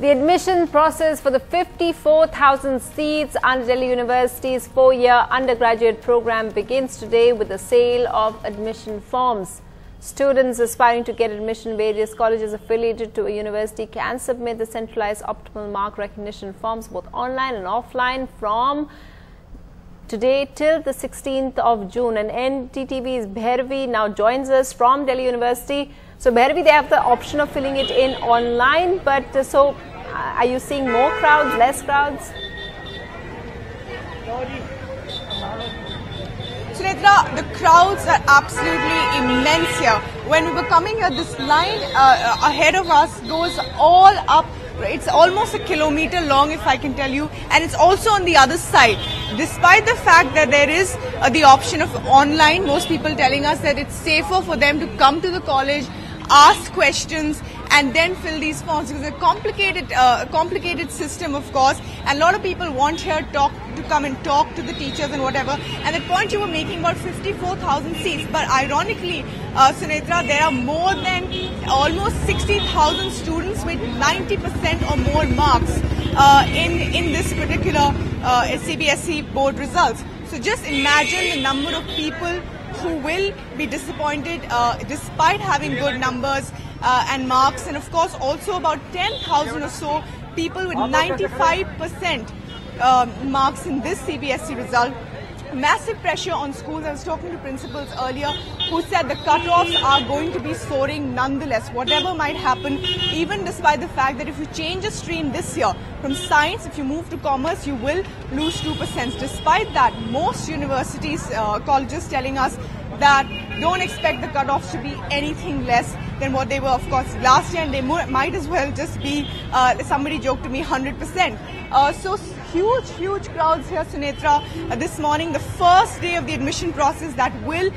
The admission process for the 54,000 seats under Delhi University's 4-year undergraduate program begins today with the sale of admission forms. Students aspiring to get admission in various colleges affiliated to a university can submit the centralized optimal mark recognition forms both online and offline from today till the 16th of June. And NDTV's Bhairavi now joins us from Delhi University. So Bhairavi, they have the option of filling it in online, but are you seeing more crowds, less crowds? Sunetra, the crowds are absolutely immense here. When we were coming here, this line ahead of us goes all up. It's almost a kilometer long, if I can tell you, and it's also on the other side. Despite the fact that there is the option of online, most people telling us that it's safer for them to come to the college, ask questions and then fill these forms, because it's a complicated system, of course, and a lot of people want here to come and talk to the teachers and whatever. And the point you were making about 54,000 seats, but ironically, Sunetra, there are more than almost 60,000 students with 90% or more marks in this particular CBSE board results. So just imagine the number of people who will be disappointed despite having good numbers and marks, and of course also about 10,000 or so people with 95% marks in this CBSE result. Massive pressure on schools. I was talking to principals earlier who said the cutoffs are going to be soaring nonetheless, whatever might happen, even despite the fact that if you change a stream this year from science, if you move to commerce, you will lose 2%. Despite that, most universities, colleges telling us that don't expect the cutoffs to be anything less than what they were, of course, last year, and they might as well just be, somebody joked to me, 100%. So huge crowds here, Sunetra, this morning, the first day of the admission process that will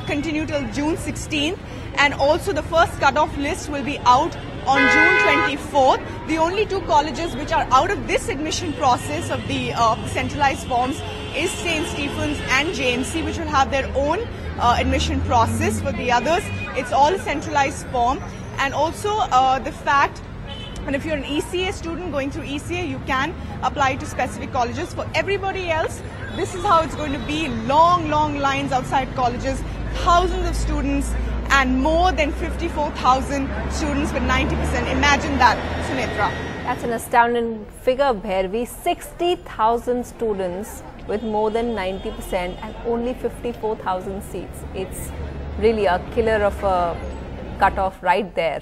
continue till June 16th, and also the first cutoff list will be out on June 24th. The only two colleges which are out of this admission process of the centralized forms is St. Stephen's and JMC, which will have their own admission process. For the others, it's all a centralized form. And also the fact, and if you're an ECA student going through ECA, you can apply to specific colleges. For everybody else, this is how it's going to be. Long lines outside colleges, thousands of students, and more than 54,000 students with 90%. Imagine that, Sunetra. That's an astounding figure, Bhairavi. 60,000 students with more than 90% and only 54,000 seats. It's really a killer of a cutoff right there.